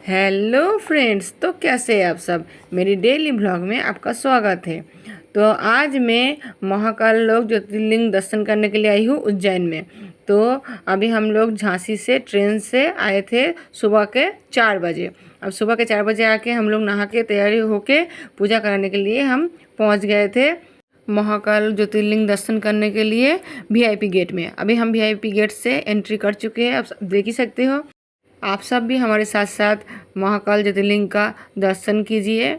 Hello friends, तो कैसे हैं आप सब। मेरी डेली ब्लॉग में आपका स्वागत है। तो आज मैं महाकाल लोक ज्योतिर्लिंग दर्शन करने के लिए आई हूँ उज्जैन में। तो अभी हम लोग झांसी से ट्रेन से आए थे सुबह के 4 बजे। अब सुबह के 4 बजे आके हम लोग नहा के तैयारी होके पूजा कराने के लिए हम पहुँच गए थे महाकाल ज्योतिर्लिंग दर्शन करने के लिए वीआईपी गेट में। अभी हम वीआईपी गेट से एंट्री कर चुके हैं, आप देख ही सकते हो। आप सब भी हमारे साथ साथ महाकाल ज्योतिर्लिंग का दर्शन कीजिए।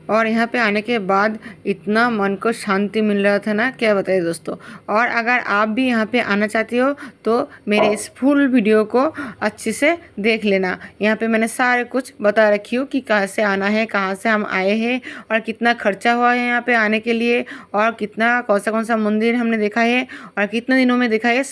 और यहाँ पे आने के बाद इतना मन को शांति मिल रहा था ना, क्या बताइए दोस्तों। और अगर आप भी यहाँ पे आना चाहते हो तो मेरे इस फुल वीडियो को अच्छे से देख लेना। यहाँ पे मैंने सारे कुछ बता रखी हूँ कि कैसे आना है, कहाँ से हम आए हैं और कितना खर्चा हुआ है यहाँ पे आने के लिए, और कितना कौन सा मंदिर हमने देखा है और कितने दिनों में देखा है,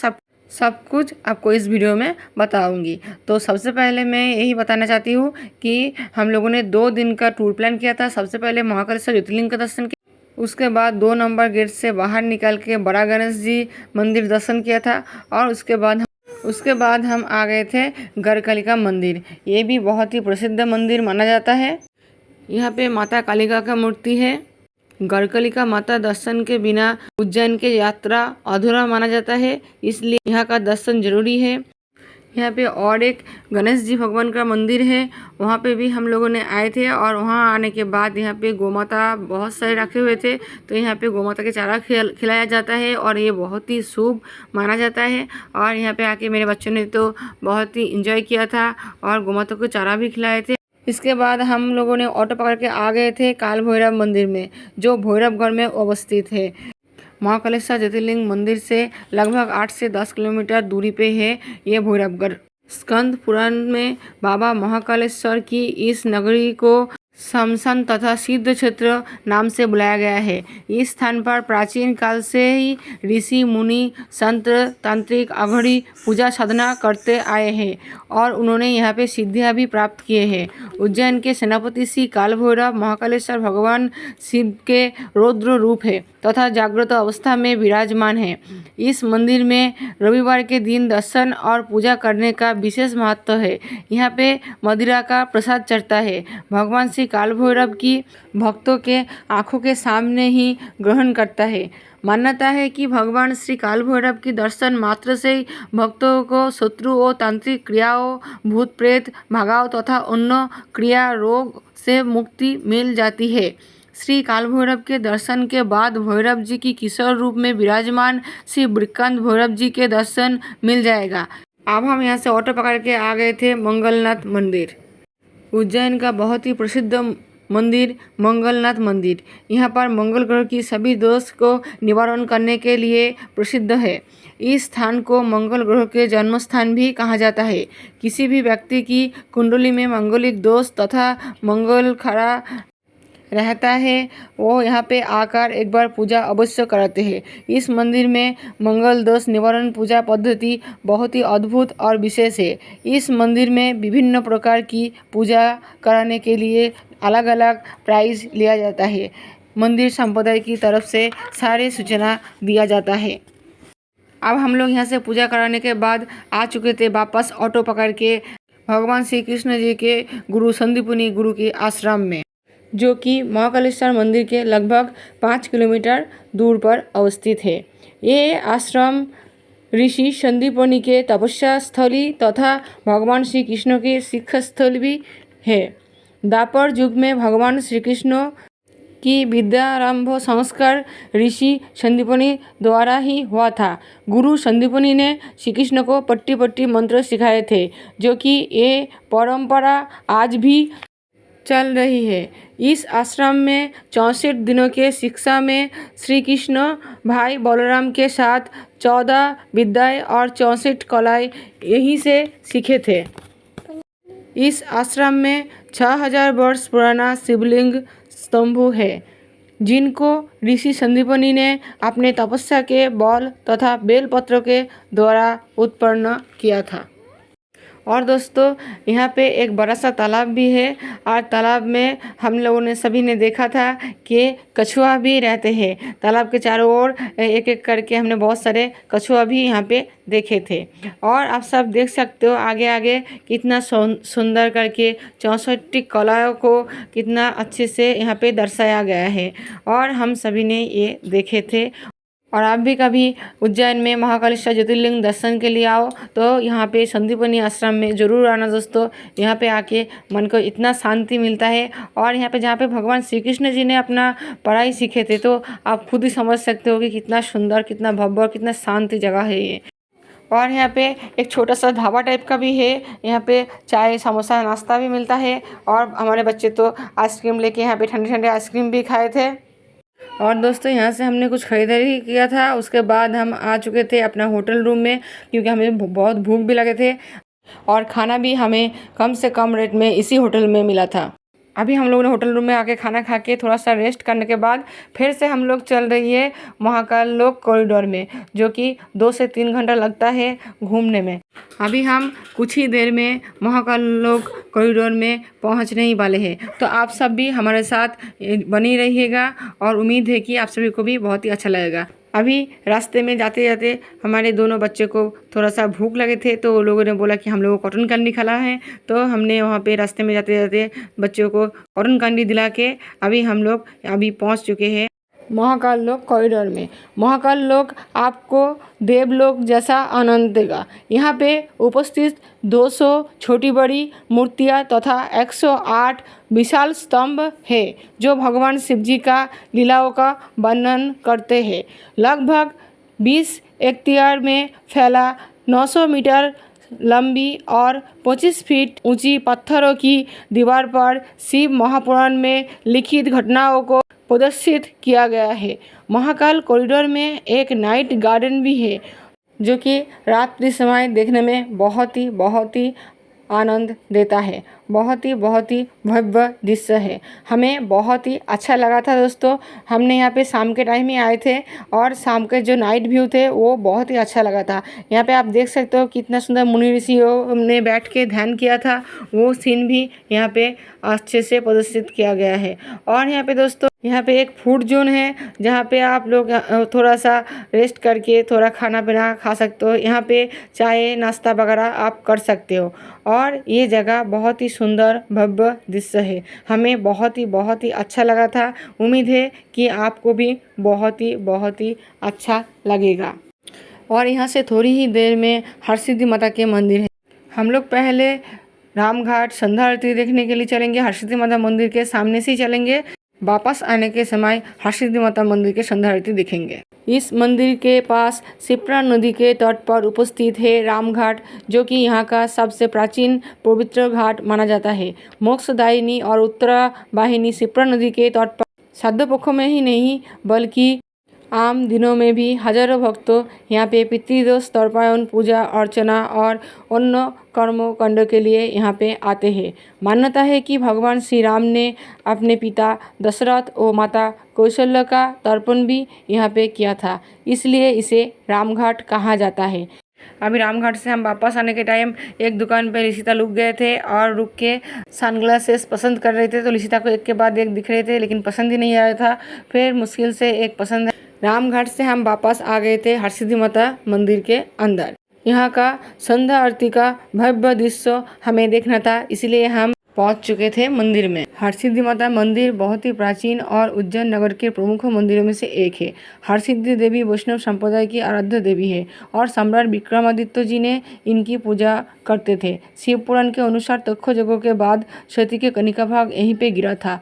सब कुछ आपको इस वीडियो में बताऊंगी। तो सबसे पहले मैं यही बताना चाहती हूँ कि हम लोगों ने 2 दिन का टूर प्लान किया था। सबसे पहले महाकालेश्वर ज्योतिर्लिंग का दर्शन किया, उसके बाद 2 नंबर गेट से बाहर निकल के बड़ा गणेश जी मंदिर दर्शन किया था, और उसके बाद हम आ गए थे गढ़कालिका मंदिर। ये भी बहुत ही प्रसिद्ध मंदिर माना जाता है। यहाँ पे माता कालिका का मूर्ति है। गढ़कालिका माता दर्शन के बिना उज्जैन की यात्रा अधूरा माना जाता है, इसलिए यहाँ का दर्शन जरूरी है। यहाँ पे और एक गणेश जी भगवान का मंदिर है, वहाँ पे भी हम लोगों ने आए थे। और वहाँ आने के बाद यहाँ पे गोमाता बहुत सारे रखे हुए थे, तो यहाँ पे गोमाता के चारा खिलाया जाता है और ये बहुत ही शुभ माना जाता है। और यहाँ पे आके मेरे बच्चों ने तो बहुत ही इंजॉय किया था और गोमाता को चारा भी खिलाए थे। इसके बाद हम लोगों ने ऑटो पकड़ के आ गए थे काल भैरव मंदिर में, जो भैरवगढ़ में अवस्थित है। महाकालेश्वर ज्योतिर्लिंग मंदिर से लगभग 8 से 10 किलोमीटर दूरी पे है ये भैरवगढ़। स्कंद पुराण में बाबा महाकालेश्वर की इस नगरी को शमशान तथा सिद्ध क्षेत्र नाम से बुलाया गया है। इस स्थान पर प्राचीन काल से ही ऋषि मुनि संत तांत्रिक अघड़ी पूजा साधना करते आए हैं और उन्होंने यहाँ पे सिद्धियाँ भी प्राप्त किए हैं। उज्जैन के सेनापति श्री काल भैरव महाकालेश्वर भगवान शिव के रौद्र रूप है तथा जागृत अवस्था में विराजमान है। इस मंदिर में रविवार के दिन दर्शन और पूजा करने का विशेष महत्व है। यहाँ पे मदिरा का प्रसाद चढ़ता है। भगवान श्री काल भैरव की भक्तों के आंखों के सामने ही ग्रहण करता है। मान्यता है कि भगवान श्री काल भैरव की दर्शन मात्र से ही भक्तों को शत्रुओं, तांत्रिक क्रियाओं, भूत प्रेत भगाव तथा अन्य क्रिया रोग से मुक्ति मिल जाती है। श्री काल भैरव के दर्शन के बाद भैरव जी की किशोर रूप में विराजमान श्री ब्रिकांत भैरव जी के दर्शन मिल जाएगा। अब हम यहाँ से ऑटो पकड़ के आ गए थे मंगलनाथ मंदिर, उज्जैन का बहुत ही प्रसिद्ध मंदिर मंगलनाथ मंदिर। यहाँ पर मंगल ग्रह की सभी दोष को निवारण करने के लिए प्रसिद्ध है। इस स्थान को मंगल ग्रह के जन्म स्थान भी कहा जाता है। किसी भी व्यक्ति की कुंडली में मंगलिक दोष तथा मंगल खड़ा रहता है, वो यहाँ पे आकर एक बार पूजा अवश्य कराते हैं। इस मंदिर में मंगल दोष निवारण पूजा पद्धति बहुत ही अद्भुत और विशेष है। इस मंदिर में विभिन्न प्रकार की पूजा कराने के लिए अलग अलग प्राइस लिया जाता है। मंदिर संप्रदाय की तरफ से सारे सूचना दिया जाता है। अब हम लोग यहाँ से पूजा कराने के बाद आ चुके थे वापस ऑटो पकड़ के भगवान श्री कृष्ण जी के गुरु संदीपनी गुरु के आश्रम में, जो कि महाकालेश्वर मंदिर के लगभग 5 किलोमीटर दूर पर अवस्थित है। ये आश्रम ऋषि संदीपनी के तपस्या स्थली तथा भगवान श्री कृष्ण के शिक्षा स्थल भी है। द्वापर युग में भगवान श्री कृष्ण की विद्यारंभ संस्कार ऋषि संदीपनी द्वारा ही हुआ था। गुरु संदीपनी ने श्री कृष्ण को पट्टी पट्टी मंत्र सिखाए थे, जो कि ये परंपरा आज भी चल रही है। इस आश्रम में 64 दिनों के शिक्षा में श्री कृष्ण भाई बलराम के साथ 14 विद्याएं और 64 कलाएं यहीं से सीखे थे। इस आश्रम में 6000 वर्ष पुराना शिवलिंग स्तंभ है, जिनको ऋषि संदीपनी ने अपने तपस्या के बल तथा बेलपत्र के द्वारा उत्पन्न किया था। और दोस्तों यहाँ पे एक बड़ा सा तालाब भी है और तालाब में हम लोगों ने सभी ने देखा था कि कछुआ भी रहते हैं। तालाब के चारों ओर एक एक करके हमने बहुत सारे कछुआ भी यहाँ पे देखे थे। और आप सब देख सकते हो आगे आगे कितना सुंदर करके 64 कलाओं को कितना अच्छे से यहाँ पे दर्शाया गया है और हम सभी ने ये देखे थे। और आप भी कभी उज्जैन में महाकालेश्वर ज्योतिर्लिंग दर्शन के लिए आओ तो यहाँ पे संदीपनी आश्रम में ज़रूर आना दोस्तों। यहाँ पे आके मन को इतना शांति मिलता है और यहाँ पे जहाँ पे भगवान श्री कृष्ण जी ने अपना पढ़ाई सीखे थे तो आप खुद ही समझ सकते हो कि कितना सुंदर, कितना भव्य और कितना शांति जगह है ये। और यहाँ पे एक छोटा सा ढाबा टाइप का भी है। यहाँ पे चाय समोसा नाश्ता भी मिलता है और हमारे बच्चे तो आइसक्रीम लेके यहाँ पे ठंडे ठंडे आइसक्रीम भी खाए थे। और दोस्तों यहाँ से हमने कुछ खरीदारी किया था। उसके बाद हम आ चुके थे अपना होटल रूम में क्योंकि हमें बहुत भूख भी लगे थे और खाना भी हमें कम से कम रेट में इसी होटल में मिला था। अभी हम लोगों ने होटल रूम में आके खाना खा के थोड़ा सा रेस्ट करने के बाद फिर से हम लोग चल रही है महाकाल लोक कॉरिडोर में, जो कि 2 से 3 घंटा लगता है घूमने में। अभी हम कुछ ही देर में महाकाल लोक कॉरिडोर में पहुंचने ही वाले हैं। तो आप सब भी हमारे साथ बनी रहिएगा और उम्मीद है कि आप सभी को भी बहुत ही अच्छा लगेगा। अभी रास्ते में जाते जाते हमारे दोनों बच्चे को थोड़ा सा भूख लगे थे तो वो लोगों ने बोला कि हम लोगों को कॉटन कैंडी खाना है। तो हमने वहाँ पे रास्ते में जाते जाते बच्चों को कॉटन कैंडी दिला के अभी हम लोग पहुँच चुके हैं महाकाल लोक कॉरिडोर में। महाकाल लोक आपको देवलोक जैसा आनंद देगा। यहाँ पे उपस्थित 200 छोटी बड़ी मूर्तियाँ तथा 108 विशाल स्तंभ है जो भगवान शिव जी का लीलाओं का वर्णन करते हैं। लगभग 20 हेक्टेयर में फैला 900 मीटर लंबी और 25 फीट ऊंची पत्थरों की दीवार पर शिव महापुराण में लिखित घटनाओं को प्रदर्शित किया गया है। महाकाल कॉरिडोर में एक नाइट गार्डन भी है जो कि रात्रि समय देखने में बहुत ही आनंद देता है। बहुत ही भव्य दृश्य है। हमें बहुत ही अच्छा लगा था दोस्तों। हमने यहाँ पे शाम के टाइम ही आए थे और शाम के जो नाइट व्यू थे वो बहुत ही अच्छा लगा था। यहाँ पे आप देख सकते हो कितना सुंदर मुनि ऋषियों ने बैठ के ध्यान किया था, वो सीन भी यहाँ पे अच्छे से प्रदर्शित किया गया है। और यहाँ पे दोस्तों यहाँ पे एक फूड जोन है जहाँ पे आप लोग थोड़ा सा रेस्ट करके थोड़ा खाना पीना खा सकते हो। यहाँ पे चाय नाश्ता वगैरह आप कर सकते हो और ये जगह बहुत ही सुंदर भव्य दृश्य है। हमें बहुत ही अच्छा लगा था। उम्मीद है कि आपको भी बहुत ही अच्छा लगेगा। और यहाँ से थोड़ी ही देर में हरसिद्धि माता के मंदिर है। हम लोग पहले रामघाट संध्या आरती देखने के लिए चलेंगे। हरसिद्धि माता मंदिर के सामने से ही चलेंगे। वापस आने के समय हरसिद्धि माता मंदिर के संध्या आरती दिखेंगे। इस मंदिर के पास शिप्रा नदी के तट पर उपस्थित है रामघाट, जो कि यहाँ का सबसे प्राचीन पवित्र घाट माना जाता है। मोक्षदायिनी और उत्तरावाहिनी शिप्रा नदी के तट पर श्राद्ध पक्षों में ही नहीं बल्कि आम दिनों में भी हजारों भक्तों यहाँ पे पितृदोष तर्पण पूजा अर्चना और अन्य कर्मों कांड के लिए यहाँ पे आते हैं। मान्यता है कि भगवान श्री राम ने अपने पिता दशरथ और माता कौशल्या का तर्पण भी यहाँ पे किया था, इसलिए इसे रामघाट कहा जाता है। अभी रामघाट से हम वापस आने के टाइम एक दुकान पे लिशिता रुक गए थे और रुक के सनग्लासेस पसंद कर रहे थे। तो लिशिता को एक के बाद एक दिख रहे थे लेकिन पसंद ही नहीं आ रहा था। फिर मुश्किल से एक पसंद है। रामघाट से हम वापस आ गए थे हरसिद्धि माता मंदिर के अंदर। यहाँ का संध्या आरती का भव्य दृश्य हमें देखना था, इसलिए हम पहुँच चुके थे मंदिर में। हरसिद्धि माता मंदिर बहुत ही प्राचीन और उज्जैन नगर के प्रमुख मंदिरों में से एक है। हरसिद्धि देवी वैष्णव संप्रदाय की आराध्य देवी है और सम्राट विक्रमादित्य जी ने इनकी पूजा करते थे। शिव पुराण के अनुसार तक्षक यज्ञ के बाद सती के कनिका भाग यहीं पे गिरा था।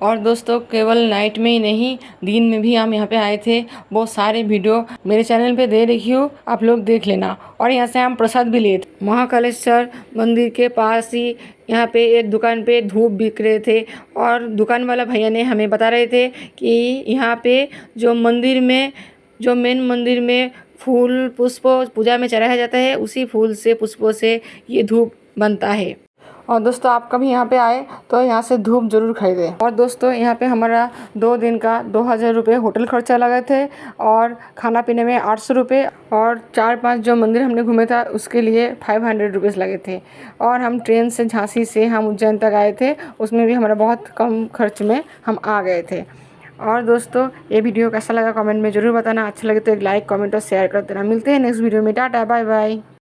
और दोस्तों केवल नाइट में ही नहीं, दिन में भी हम यहाँ पे आए थे। बहुत सारे वीडियो मेरे चैनल पे दे रही हूँ, आप लोग देख लेना। और यहाँ से हम प्रसाद भी लिए थे। महाकालेश्वर मंदिर के पास ही यहाँ पे एक दुकान पे धूप बिक रहे थे और दुकान वाला भैया ने हमें बता रहे थे कि यहाँ पे जो मेन मंदिर में फूल पुष्प पूजा में चढ़ाया जाता है, उसी फूल से पुष्पों से ये धूप बनता है। और दोस्तों आप कभी यहाँ पे आए तो यहाँ से धूप जरूर खरीदें। और दोस्तों यहाँ पे हमारा 2 दिन का 2000 रुपये होटल खर्चा लगे थे और खाना पीने में 800 रुपये, और 4-5 जो मंदिर हमने घूमे था उसके लिए 500 रुपीज़ लगे थे। और हम ट्रेन से झांसी से हम उज्जैन तक आए थे, उसमें भी हमारा बहुत कम खर्च में हम आ गए थे। और दोस्तों ये वीडियो कैसा लगा कमेंट में ज़रूर बताना। अच्छा लगे तो एक लाइक कमेंट और शेयर कर देना। मिलते हैं नेक्स्ट वीडियो में। Tata bye bye.